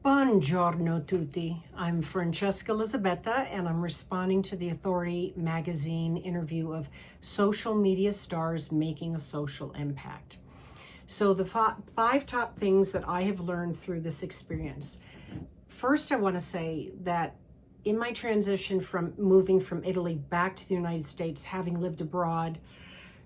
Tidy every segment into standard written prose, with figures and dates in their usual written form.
Buongiorno tutti. I'm Francesca Elisabetta, and I'm responding to the Authority magazine interview of social media stars making a social impact. So the five top things that I have learned through this experience. First, I want to say that in my transition from moving from Italy back to the United States, having lived abroad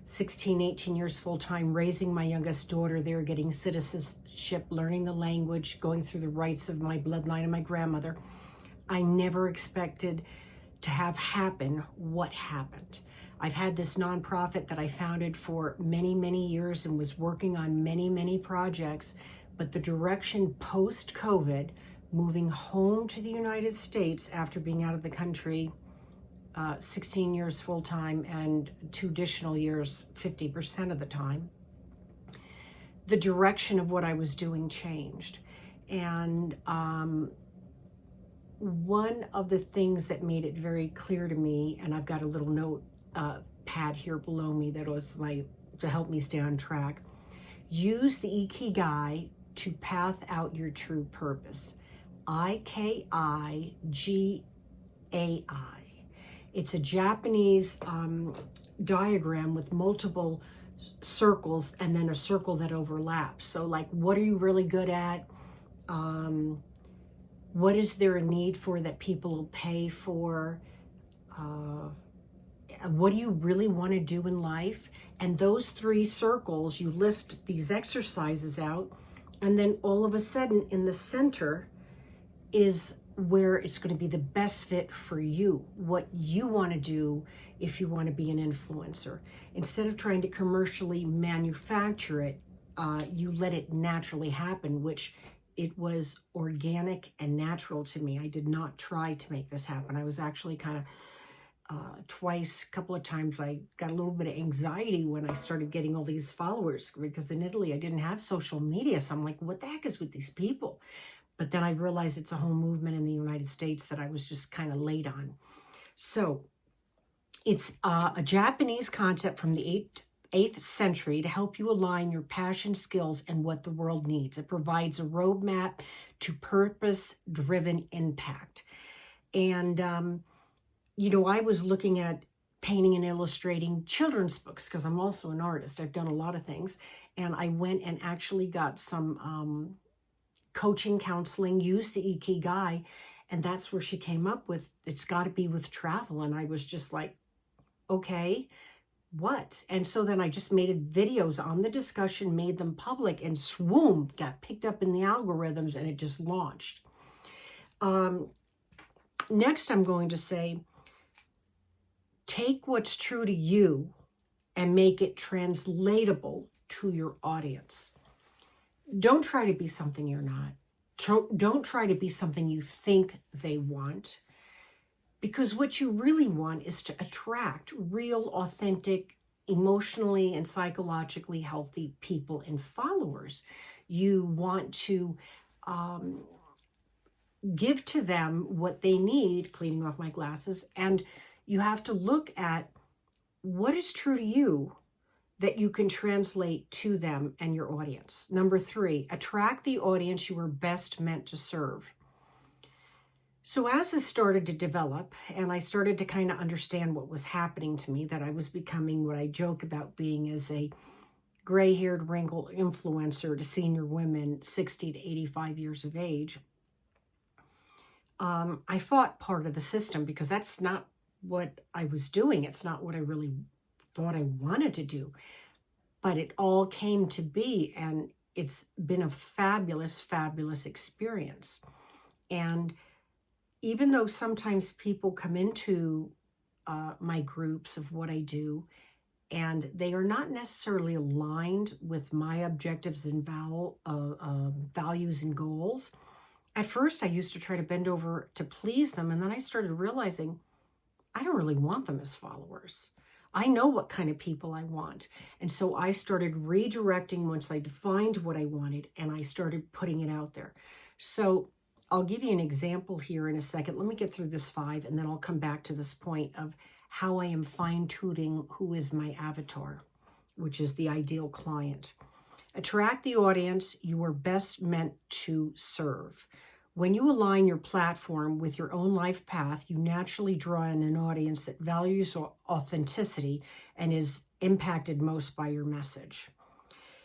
16, 18 years full-time, raising my youngest daughter there, getting citizenship, learning the language, going through the rites of my bloodline and my grandmother, I never expected to have happen what happened. I've had this nonprofit that I founded for many, many years and was working on many, many projects, but the direction post-COVID, moving home to the United States after being out of the country 16 years full-time and 2 additional years, 50% of the time, the direction of what I was doing changed. And one of the things that made it very clear to me, and I've got a little note pad here below me that was to help me stay on track, use the Ikigai to path out your true purpose. Ikigai. It's a Japanese diagram with multiple circles and then a circle that overlaps. So like, what are you really good at? What is there a need for that people will pay for? What do you really want to do in life? And those 3 circles, you list these exercises out, and then all of a sudden in the center is where it's going to be the best fit for you, what you want to do if you want to be an influencer. Instead of trying to commercially manufacture it, you let it naturally happen, which it was organic and natural to me. I did not try to make this happen. I was actually kind of couple of times, I got a little bit of anxiety when I started getting all these followers, because in Italy, I didn't have social media. So I'm like, what the heck is with these people? But then I realized it's a whole movement in the United States that I was just kind of late on. So it's a Japanese concept from the 8th century to help you align your passion, skills, and what the world needs. It provides a roadmap to purpose-driven impact. And, I was looking at painting and illustrating children's books because I'm also an artist. I've done a lot of things. And I went and actually got some coaching, counseling, used the Ikigai, and that's where she came up with, it's got to be with travel. And I was just like, okay, what? And so then I just made videos on the discussion, made them public, and swoom, got picked up in the algorithms, and it just launched. Next, I'm going to say, take what's true to you and make it translatable to your audience. Don't try to be something you're not. Don't try to be something you think they want, because what you really want is to attract real, authentic, emotionally and psychologically healthy people and followers. You want to give to them what they need, cleaning off my glasses, and you have to look at what is true to you that you can translate to them and your audience. Number 3, attract the audience you are best meant to serve. So as this started to develop, and I started to kind of understand what was happening to me, that I was becoming what I joke about being as a gray-haired, wrinkled influencer to senior women 60 to 85 years of age, I fought part of the system because that's not what I was doing. It's not what I really thought I wanted to do, but it all came to be, and it's been a fabulous, fabulous experience. And even though sometimes people come into my groups of what I do, and they are not necessarily aligned with my objectives and values and goals, at first I used to try to bend over to please them, and then I started realizing I don't really want them as followers. I know what kind of people I want. And so I started redirecting once I defined what I wanted, and I started putting it out there. So I'll give you an example here in a second. Let me get through this 5, and then I'll come back to this point of how I am fine-tuning who is my avatar, which is the ideal client. Attract the audience you are best meant to serve. When you align your platform with your own life path, you naturally draw in an audience that values authenticity and is impacted most by your message.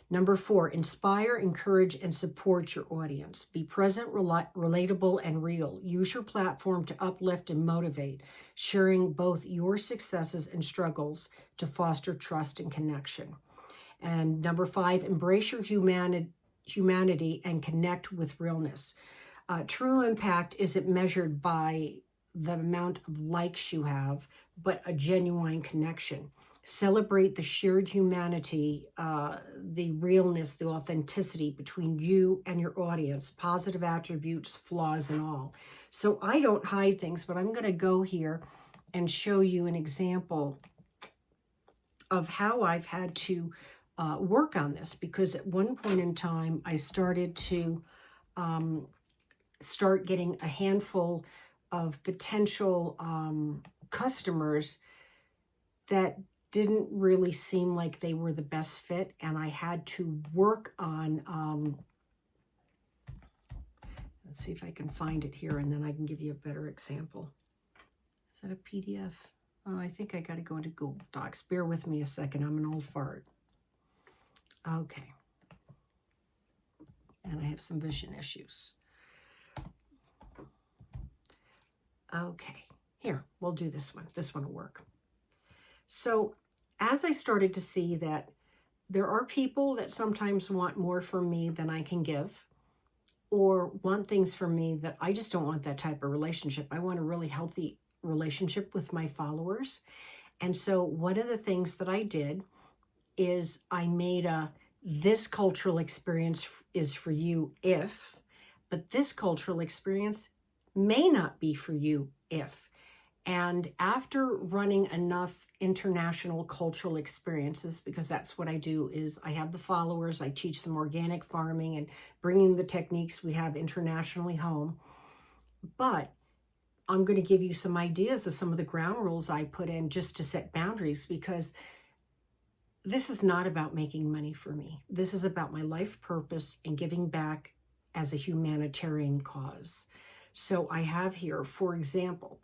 Number 4, inspire, encourage, and support your audience. Be present, relatable, and real. Use your platform to uplift and motivate, sharing both your successes and struggles to foster trust and connection. And number 5, embrace your humanity and connect with realness. True impact isn't measured by the amount of likes you have, but a genuine connection. Celebrate the shared humanity, the realness, the authenticity between you and your audience, positive attributes, flaws, and all. So I don't hide things, but I'm going to go here and show you an example of how I've had to work on this, because at one point in time, I started to start getting a handful of potential customers that didn't really seem like they were the best fit, and I had to work on, let's see if I can find it here, and then I can give you a better example. Is that a PDF? Oh, I think I got to go into Google Docs. Bear with me a second. I'm an old fart. Okay. And I have some vision issues. Okay. Here, we'll do this one. This one will work. So as I started to see that there are people that sometimes want more from me than I can give, or want things from me that I just don't want that type of relationship. I want a really healthy relationship with my followers. And so one of the things that I did is I made this cultural experience is for you if, but this cultural experience may not be for you if. And after running enough international cultural experiences, because that's what I do, is I have the followers, I teach them organic farming and bringing the techniques we have internationally home. But I'm going to give you some ideas of some of the ground rules I put in just to set boundaries, because this is not about making money for me. This is about my life purpose and giving back as a humanitarian cause. So I have here, for example,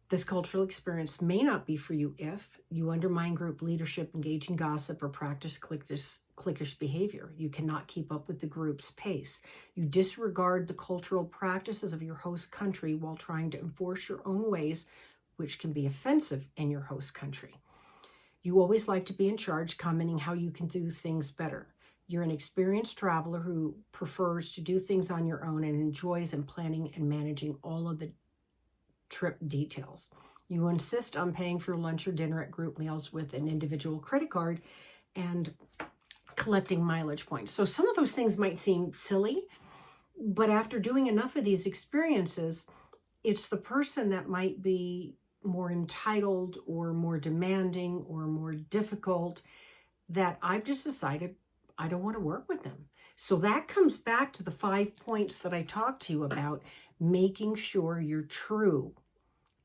this cultural experience may not be for you if you undermine group leadership, engage in gossip, or practice cliquish behavior. You cannot keep up with the group's pace. You disregard the cultural practices of your host country while trying to enforce your own ways, which can be offensive in your host country. You always like to be in charge, commenting how you can do things better. You're an experienced traveler who prefers to do things on your own and enjoys in planning and managing all of the trip details. You insist on paying for lunch or dinner at group meals with an individual credit card and collecting mileage points. So some of those things might seem silly, but after doing enough of these experiences, it's the person that might be more entitled or more demanding or more difficult that I've just decided I don't want to work with them. So that comes back to the 5 points that I talked to you about, making sure you're true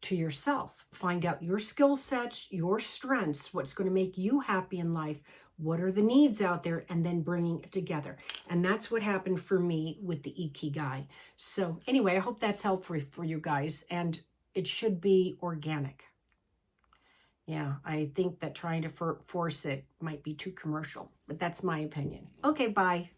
to yourself. Find out your skill sets, your strengths, what's going to make you happy in life, what are the needs out there, and then bringing it together. And that's what happened for me with the Ikigai. So anyway, I hope that's helpful for you guys, and it should be organic. Yeah, I think that trying to force it might be too commercial, but that's my opinion. Okay, bye.